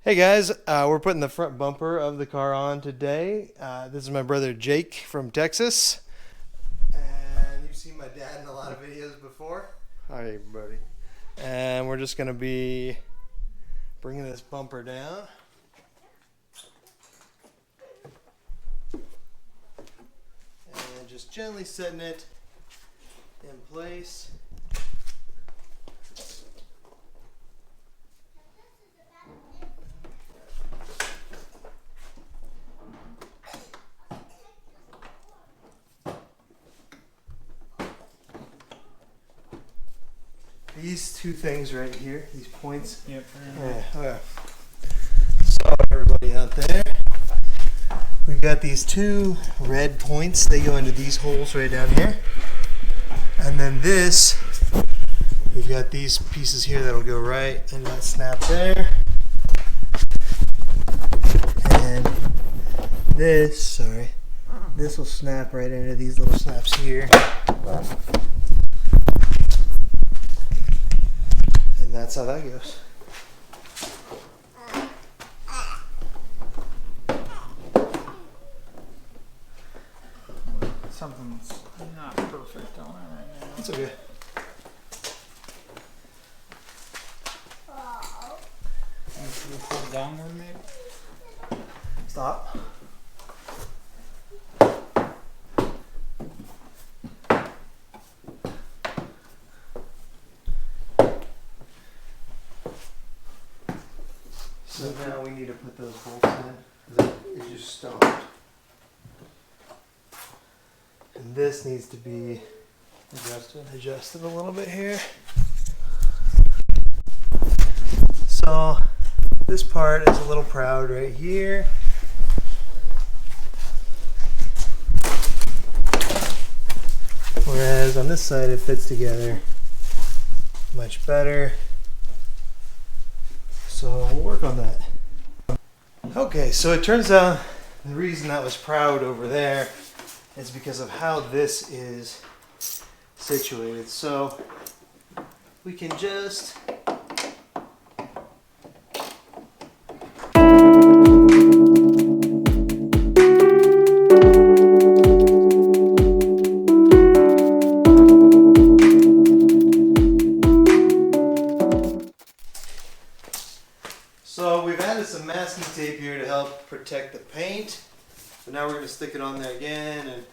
Hey guys, we're putting the front bumper of the car on today. This is my brother Jake from Texas. And you've seen my dad in a lot of videos before. Hi, everybody. And we're just going to be bringing this bumper down. And just gently setting it in place. These two things right here, these points. Yep. Yeah. So everybody out there, we've got these two red points. They go into these holes right down here. And then this, we've got these pieces here that'll go right in that snap there. And this will snap right into these little snaps here. And that's how that goes. Something's not perfect on it right now. It's okay. Should we pull downward maybe? Stop. So now we need to put those bolts in. It just stopped. And this needs to be adjusted a little bit here. So this part is a little proud right here. Whereas on this side it fits together much better. So we'll work on that. Okay, so it turns out the reason that was proud over there is because of how this is situated. So we can just So we've added some masking tape here to help protect the paint. So now we're going to stick it on there again and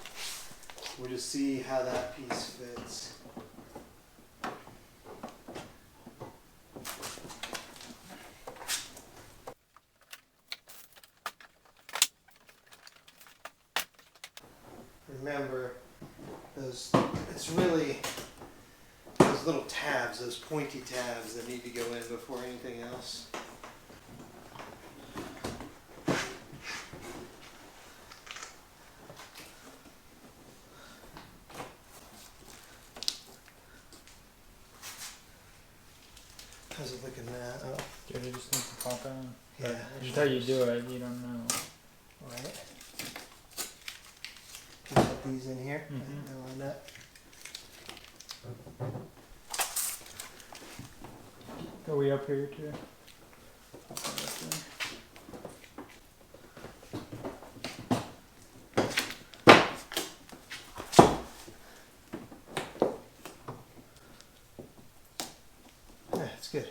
we'll just see how that piece fits. Remember, it's really those little tabs, those pointy tabs that need to go in before anything else. How's it looking now? Oh, Dude, it just needs to pop in. yeah. Just how you do it, you don't know. Right. Can you put these in here? Mhm. Line up. Go way up here too. Yeah, it's good.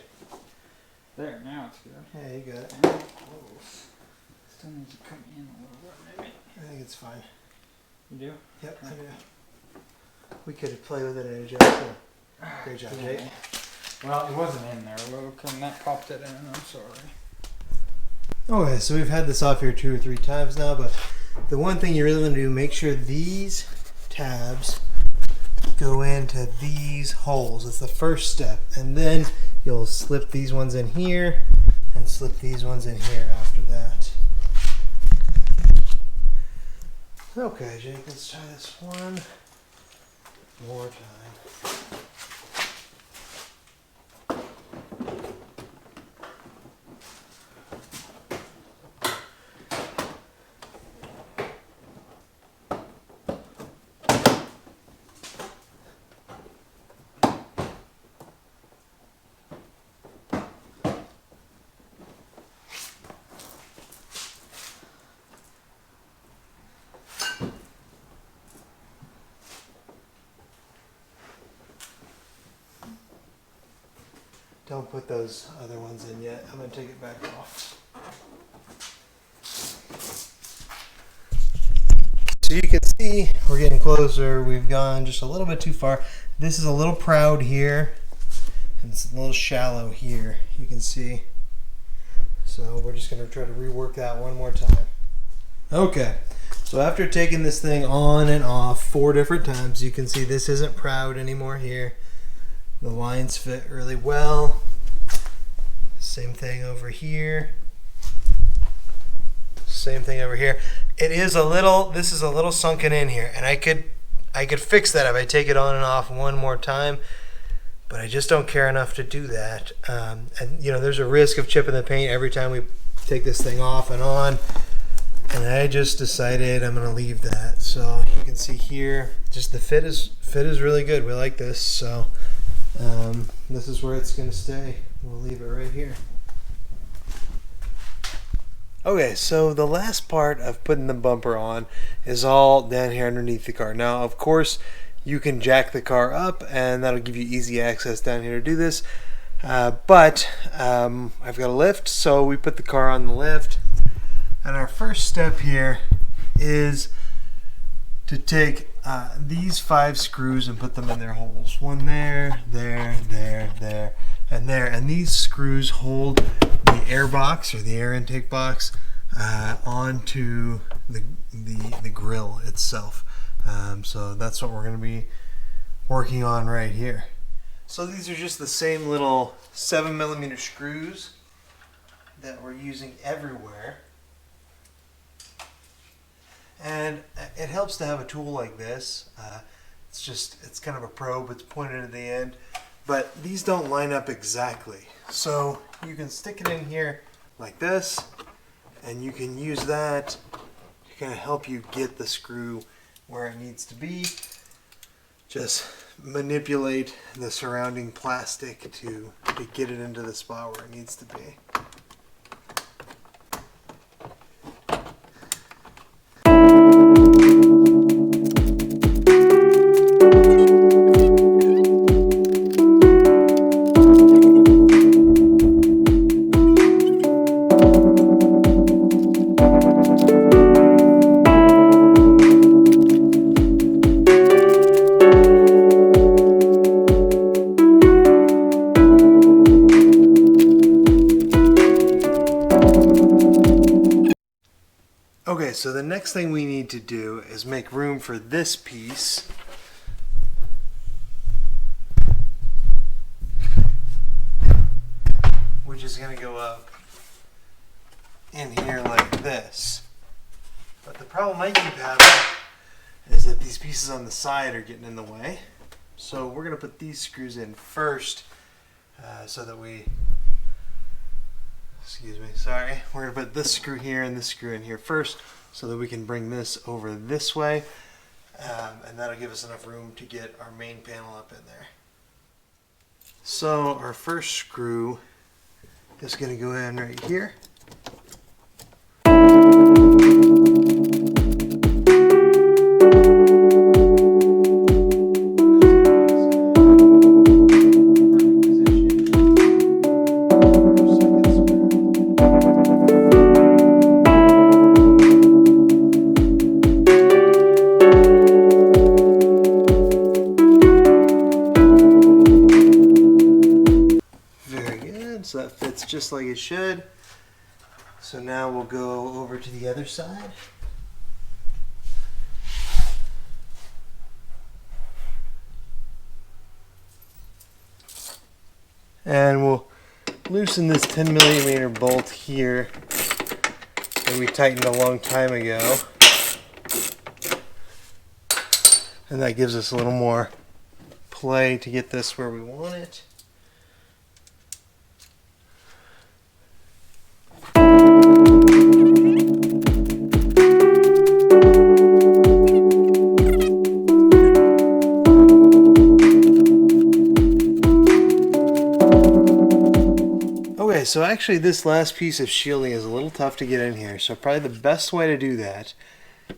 There, now it's good. Yeah, you got it. Close. Still needs to come in a little bit maybe. I think it's fine. You do? Yep, I do. We could play with it and adjust it. Great job, Yeah. Jake. Well, it wasn't in there. Look, and that popped it in. I'm sorry. Okay, so we've had this off here 2 or 3 times now, but the one thing you really want to do, make sure these tabs go into these holes. It's the first step. And then you'll slip these ones in here and slip these ones in here after that. Okay, Jake, let's try this one more time. don't put those other ones in yet. I'm going to take it back off. So you can see we're getting closer. We've gone just a little bit too far. This is a little proud here, and it's a little shallow here. You can see. So we're just going to try to rework that one more time. Okay, so after taking this thing on and off 4 different times, you can see this isn't proud anymore here. The lines fit really well. Same thing over here. Same thing over here. It is a little, this is a little sunken in here, and I could fix that if I take it on and off one more time, but I just don't care enough to do that. And you know, there's a risk of chipping the paint every time we take this thing off and on, and I just decided I'm gonna leave that. So you can see here, just the fit is really good. We like this, so this is where it's gonna stay. We'll leave it right here. Okay, so the last part of putting the bumper on is all down here underneath the car. Now, of course, you can jack the car up, and that'll give you easy access down here to do this. But I've got a lift, so we put the car on the lift. And our first step here is to take these 5 screws and put them in their holes. One there, there, there, and there. And these screws hold the air box, or the air intake box, onto the grill itself. So that's what we're going to be working on right here. So these are just the same little 7mm screws that we're using everywhere. And it helps to have a tool like this. It's kind of a probe, it's pointed at the end, but these don't line up exactly. So you can stick it in here like this, and you can use that to kind of help you get the screw where it needs to be. Just manipulate the surrounding plastic to get it into the spot where it needs to be. Okay, so the next thing we need to do is make room for this piece. Which is going to go up in here like this. But the problem I keep having is that these pieces on the side are getting in the way. So we're going to put these screws in first so that we... Excuse me, sorry. We're going to put this screw here and this screw in here first so that we can bring this over this way. And that'll give us enough room to get our main panel up in there. So our first screw is going to go in right here. So that fits just like it should. So now we'll go over to the other side. And we'll loosen this 10mm bolt here that we tightened a long time ago. And that gives us a little more play to get this where we want it. Okay, so actually this last piece of shielding is a little tough to get in here, so probably the best way to do that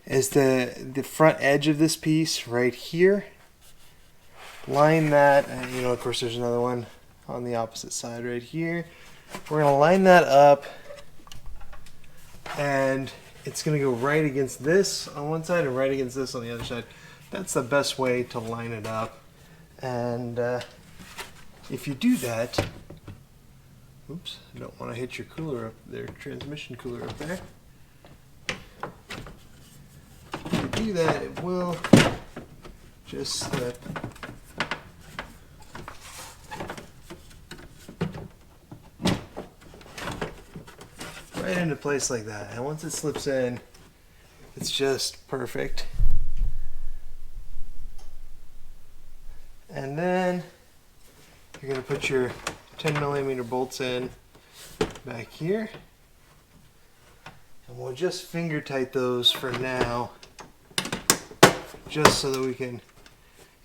is the front edge of this piece right here. Line that, and of course there's another one on the opposite side right here. We're going to line that up, and it's going to go right against this on one side and right against this on the other side. That's the best way to line it up. And if you do that, oops, I don't want to hit your cooler up there, transmission cooler up there. If you do that, it will just slip. Right into place like that. And once it slips in, it's just perfect. And then you're going to put your 10mm bolts in back here. And we'll just finger tight those for now, just so that we can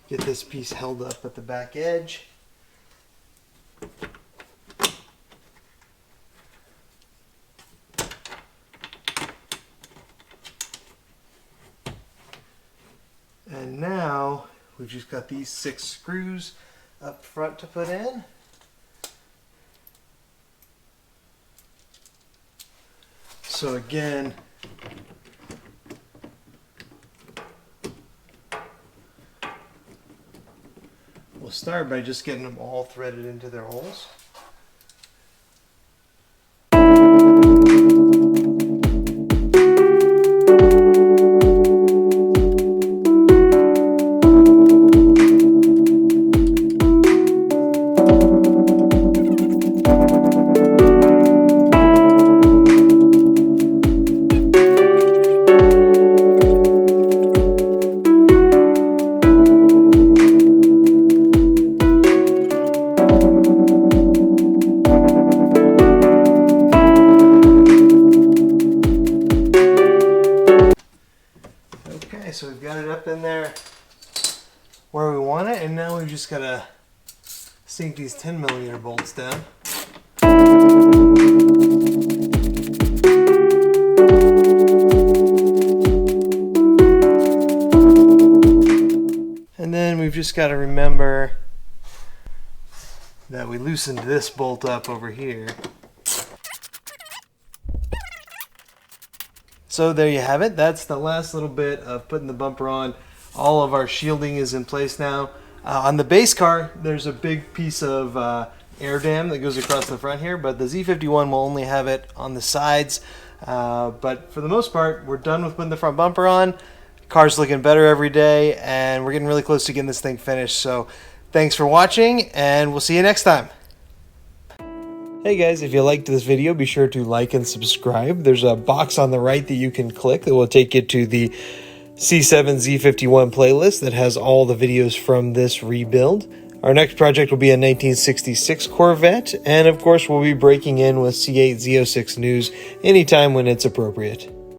get this piece held up at the back edge. And now we've just got these 6 screws up front to put in. So again, we'll start by just getting them all threaded into their holes. Okay, so we've got it up in there where we want it, and now we've just got to sink these 10mm bolts down. And then we've just got to remember that we loosened this bolt up over here. So there you have it. That's the last little bit of putting the bumper on. All of our shielding is in place now. On the base car, there's a big piece of air dam that goes across the front here, but the Z51 will only have it on the sides. But for the most part, we're done with putting the front bumper on. Car's looking better every day, and we're getting really close to getting this thing finished. So thanks for watching, and we'll see you next time. Hey guys, if you liked this video, be sure to like and subscribe. There's a box on the right that you can click that will take you to the C7 Z51 playlist that has all the videos from this rebuild. Our next project will be a 1966 Corvette, and of course we'll be breaking in with C8 Z06 news anytime when it's appropriate.